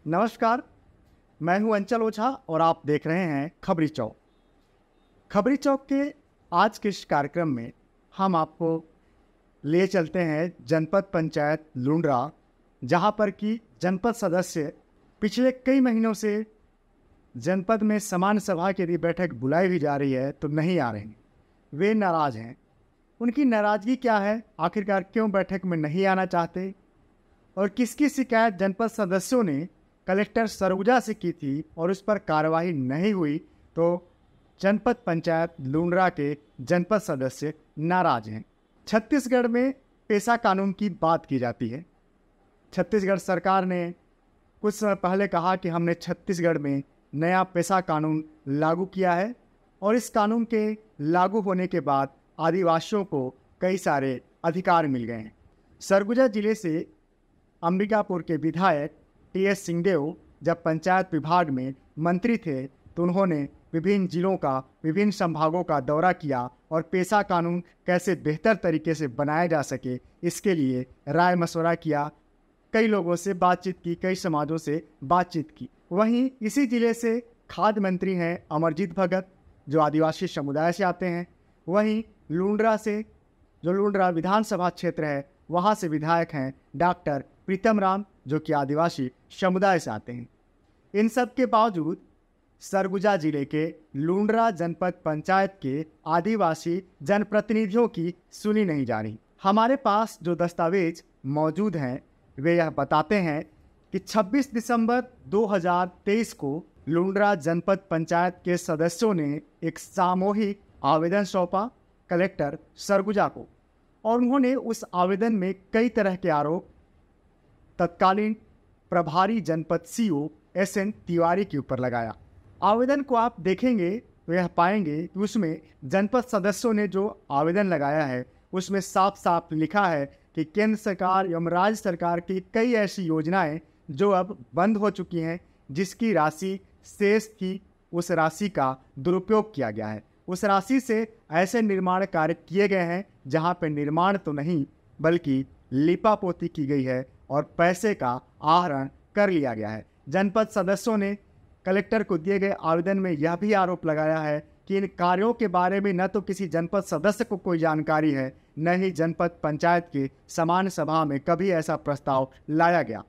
नमस्कार, मैं हूं अंचल ओझा और आप देख रहे हैं खबरी चौक। खबरी चौक के आज के इस कार्यक्रम में हम आपको ले चलते हैं जनपद पंचायत लुंड्रा, जहां पर कि जनपद सदस्य पिछले कई महीनों से जनपद में समान सभा के लिए बैठक बुलाई भी जा रही है तो नहीं आ रहे हैं। वे नाराज़ हैं। उनकी नाराज़गी क्या है, आखिरकार क्यों बैठक में नहीं आना चाहते और किसकी शिकायत जनपद सदस्यों ने कलेक्टर सरगुजा से की थी और उस पर कार्रवाई नहीं हुई तो जनपद पंचायत लुंड्रा के जनपद सदस्य नाराज हैं। छत्तीसगढ़ में पेशा कानून की बात की जाती है। छत्तीसगढ़ सरकार ने कुछ समय पहले कहा कि हमने छत्तीसगढ़ में नया पेशा कानून लागू किया है और इस कानून के लागू होने के बाद आदिवासियों को कई सारे अधिकार मिल गए हैं। सरगुजा जिले से अंबिकापुर के विधायक टी.एस. सिंहदेव जब पंचायत विभाग में मंत्री थे तो उन्होंने विभिन्न जिलों का, विभिन्न संभागों का दौरा किया और पेशा कानून कैसे बेहतर तरीके से बनाया जा सके इसके लिए राय मशवरा किया। कई लोगों से बातचीत की, कई समाजों से बातचीत की। वहीं इसी जिले से खाद्य मंत्री हैं अमरजीत भगत, जो आदिवासी समुदाय से आते हैं। वहीं लुंड्रा से, जो लुंड्रा विधानसभा क्षेत्र है, वहाँ से विधायक हैं डॉक्टर प्रीतम राम, जो कि आदिवासी समुदाय से आते हैं। इन सब के बावजूद सरगुजा जिले के लुंड्रा जनपद पंचायत के आदिवासी जनप्रतिनिधियों की सुनी नहीं जा रही। हमारे पास जो दस्तावेज मौजूद हैं वे यह बताते हैं कि 26 दिसंबर 2023 को लुंड्रा जनपद पंचायत के सदस्यों ने एक सामूहिक आवेदन सौंपा कलेक्टर सरगुजा को और उन्होंने उस आवेदन में कई तरह के आरोप तत्कालीन प्रभारी जनपद सीओ एस.एन. तिवारी के ऊपर लगाया। आवेदन को आप देखेंगे तो यह पाएंगे कि उसमें जनपद सदस्यों ने जो आवेदन लगाया है उसमें साफ साफ लिखा है कि केंद्र सरकार एवं राज्य सरकार की कई ऐसी योजनाएं जो अब बंद हो चुकी हैं, जिसकी राशि शेष थी, उस राशि का दुरुपयोग किया गया है। उस राशि से ऐसे निर्माण कार्य किए गए हैं जहां पर निर्माण तो नहीं बल्कि लिपापोती की गई है और पैसे का आहरण कर लिया गया है। जनपद सदस्यों ने कलेक्टर को दिए गए आवेदन में यह भी आरोप लगाया है कि इन कार्यों के बारे में न तो किसी जनपद सदस्य को कोई जानकारी है, न ही जनपद पंचायत की समान सभा में कभी ऐसा प्रस्ताव लाया गया।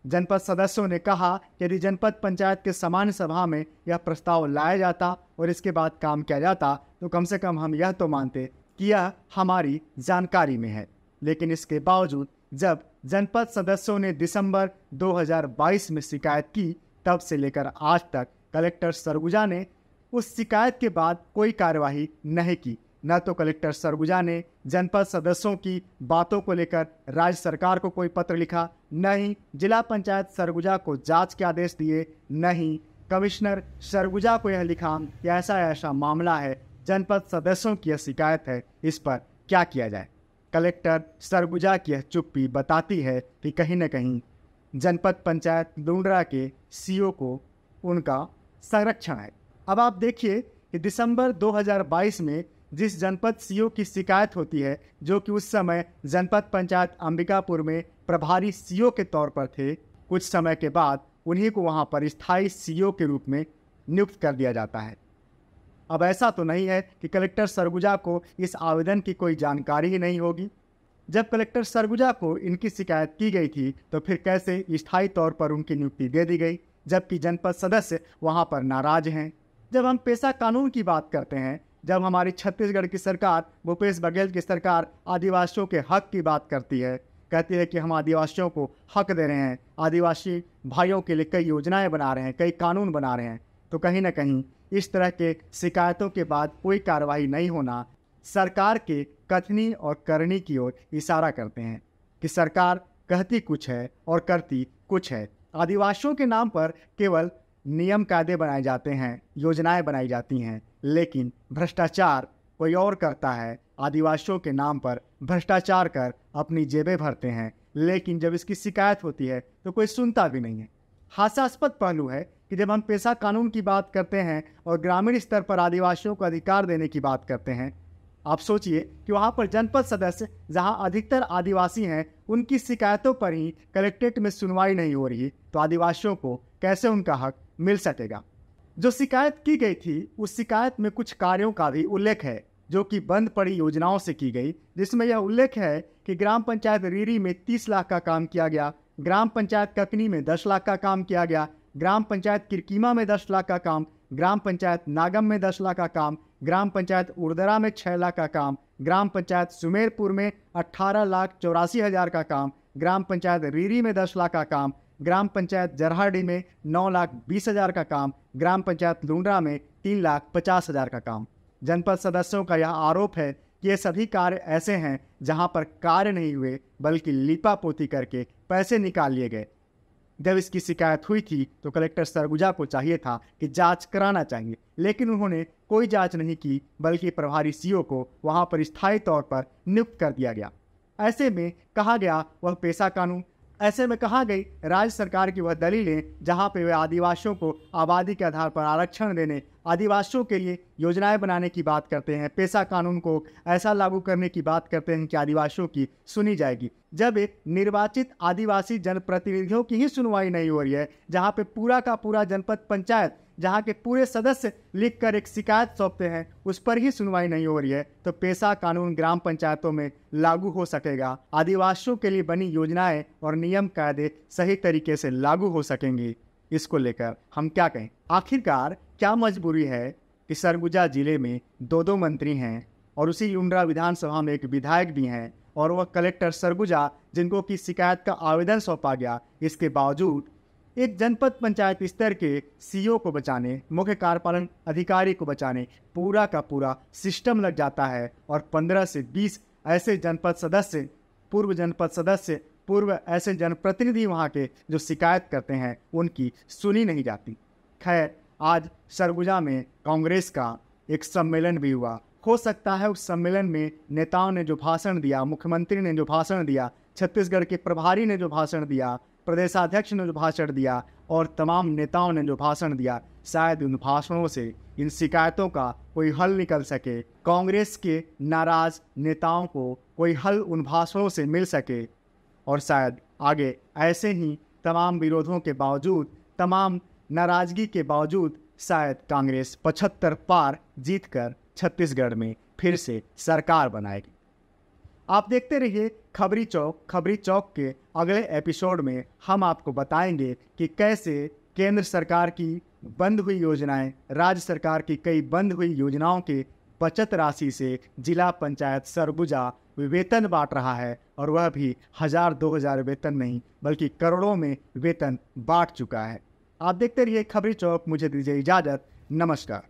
जनपद सदस्यों ने कहा कि यदि जनपद पंचायत के समान सभा में यह प्रस्ताव लाया जाता और इसके बाद काम किया जाता तो कम से कम हम यह तो मानते कि यह हमारी जानकारी में है। लेकिन इसके बावजूद जब जनपद सदस्यों ने दिसंबर 2022 में शिकायत की, तब से लेकर आज तक कलेक्टर सरगुजा ने उस शिकायत के बाद कोई कार्यवाही नहीं की। न तो कलेक्टर सरगुजा ने जनपद सदस्यों की बातों को लेकर राज्य सरकार को कोई पत्र लिखा, न ही जिला पंचायत सरगुजा को जांच के आदेश दिए, न ही कमिश्नर सरगुजा को यह लिखा कि ऐसा ऐसा मामला है, जनपद सदस्यों की यह शिकायत है, इस पर क्या किया जाए। कलेक्टर सरगुजा की यह चुप्पी बताती है कि कहीं न कहीं जनपद पंचायत लुंड्रा के सीओ को उनका संरक्षण है। अब आप देखिए कि दिसंबर 2022 में जिस जनपद सीओ की शिकायत होती है, जो कि उस समय जनपद पंचायत अंबिकापुर में प्रभारी सीओ के तौर पर थे, कुछ समय के बाद उन्हीं को वहां पर स्थायी सीओ के रूप में नियुक्त कर दिया जाता है। अब ऐसा तो नहीं है कि कलेक्टर सरगुजा को इस आवेदन की कोई जानकारी ही नहीं होगी। जब कलेक्टर सरगुजा को इनकी शिकायत की गई थी तो फिर कैसे स्थायी तौर पर उनकी नियुक्ति दे दी गई, जबकि जनपद सदस्य वहां पर नाराज हैं। जब हम पेशा कानून की बात करते हैं, जब हमारी छत्तीसगढ़ की सरकार, भूपेश बघेल की सरकार आदिवासियों के हक की बात करती है, कहती है कि हम आदिवासियों को हक दे रहे हैं, आदिवासी भाइयों के लिए कई योजनाएं बना रहे हैं, कई कानून बना रहे हैं, तो कहीं ना कहीं इस तरह के शिकायतों के बाद कोई कार्रवाई नहीं होना सरकार के कथनी और करनी की ओर इशारा करते हैं कि सरकार कहती कुछ है और करती कुछ है। आदिवासियों के नाम पर केवल नियम कायदे बनाए जाते हैं, योजनाएं बनाई जाती हैं, लेकिन भ्रष्टाचार कोई और करता है। आदिवासियों के नाम पर भ्रष्टाचार कर अपनी जेबें भरते हैं, लेकिन जब इसकी शिकायत होती है तो कोई सुनता भी नहीं है। हास्यास्पद पहलू है कि जब हम पेशा कानून की बात करते हैं और ग्रामीण स्तर पर आदिवासियों को अधिकार देने की बात करते हैं आप सोचिए कि वहाँ पर जनपद सदस्य जहाँ अधिकतर आदिवासी हैं, उनकी शिकायतों पर ही कलेक्ट्रेट में सुनवाई नहीं हो रही, तो आदिवासियों को कैसे उनका हक मिल सकेगा। जो शिकायत की गई थी, उस शिकायत में कुछ कार्यों का भी उल्लेख है जो कि बंद पड़ी योजनाओं से की गई, जिसमें यह उल्लेख है कि ग्राम पंचायत रीरी में 30 लाख का काम किया गया, ग्राम पंचायत ककनी में 10 लाख का काम किया गया, ग्राम पंचायत किरकीमा में 10 लाख का काम, ग्राम पंचायत नागम में 10 लाख का काम, ग्राम पंचायत उर्दरा में 6 लाख का काम, ग्राम पंचायत सुमेरपुर में 18,84,000 का काम, ग्राम पंचायत रीरी में 10 लाख का काम, ग्राम पंचायत जरहाडी में 9,20,000 का काम, ग्राम पंचायत लुंड्रा में 3,50,000 का काम। जनपद सदस्यों का यह आरोप है कि ये सभी कार्य ऐसे हैं जहां पर कार्य नहीं हुए, बल्कि लिपापोती करके पैसे निकाल लिए गए। जब इसकी शिकायत हुई थी तो कलेक्टर सरगुजा को चाहिए था कि जांच कराना चाहिए, लेकिन उन्होंने कोई जांच नहीं की, बल्कि प्रभारी सीओ को वहां पर स्थायी तौर पर नियुक्त कर दिया गया। ऐसे में कहा गया वह पेशा कानून, ऐसे में कहा गई राज्य सरकार की वह दलीलें जहां पे वे आदिवासियों को आबादी के आधार पर आरक्षण देने, आदिवासियों के लिए योजनाएं बनाने की बात करते हैं, पेशा कानून को ऐसा लागू करने की बात करते हैं कि आदिवासियों की सुनी जाएगी। जब एक निर्वाचित आदिवासी जनप्रतिनिधियों की ही सुनवाई नहीं हो रही है, जहां पे पूरा का पूरा जनपद पंचायत, जहां के पूरे सदस्य लिखकर एक शिकायत सौंपते हैं, उस पर ही सुनवाई नहीं हो रही है, तो पेशा कानून ग्राम पंचायतों में लागू हो सकेगा, आदिवासियों के लिए बनी योजनाएं और नियम कायदे सही तरीके से लागू हो सकेंगी। इसको लेकर हम क्या कहें? आखिरकार क्या मजबूरी है कि सरगुजा जिले में 2 मंत्री हैं और उसी लुंड्रा विधानसभा में एक विधायक भी हैं, और वह कलेक्टर सरगुजा जिनको की शिकायत का आवेदन सौंपा गया, इसके बावजूद एक जनपद पंचायत स्तर के सीईओ को बचाने, मुख्य कार्यपालन अधिकारी को बचाने पूरा का पूरा सिस्टम लग जाता है, और 15 से 20 ऐसे जनपद सदस्य, पूर्व जनपद सदस्य, पूर्व ऐसे जनप्रतिनिधि वहाँ के जो शिकायत करते हैं, उनकी सुनी नहीं जाती। खैर, आज सरगुजा में कांग्रेस का एक सम्मेलन भी हुआ। हो सकता है उस सम्मेलन में नेताओं ने जो भाषण दिया, मुख्यमंत्री ने जो भाषण दिया, छत्तीसगढ़ के प्रभारी ने जो भाषण दिया, प्रदेशाध्यक्ष ने जो भाषण दिया, और तमाम नेताओं ने जो भाषण दिया, शायद उन भाषणों से इन शिकायतों का कोई हल निकल सके, कांग्रेस के नाराज नेताओं को कोई हल उन भाषणों से मिल सके, और शायद आगे ऐसे ही तमाम विरोधों के बावजूद, तमाम नाराजगी के बावजूद शायद कांग्रेस 75 पार जीतकर छत्तीसगढ़ में फिर से सरकार बनाएगी। आप देखते रहिए खबरी चौक। खबरी चौक के अगले एपिसोड में हम आपको बताएंगे कि कैसे केंद्र सरकार की बंद हुई योजनाएं, राज्य सरकार की कई बंद हुई योजनाओं के बचत राशि से जिला पंचायत सरगुजा वेतन बांट रहा है, और वह भी 1000-2000 वेतन नहीं, बल्कि करोड़ों में वेतन बांट चुका है। आप देखते रहिए खबरी चौक। मुझे दीजिए इजाज़त। नमस्कार।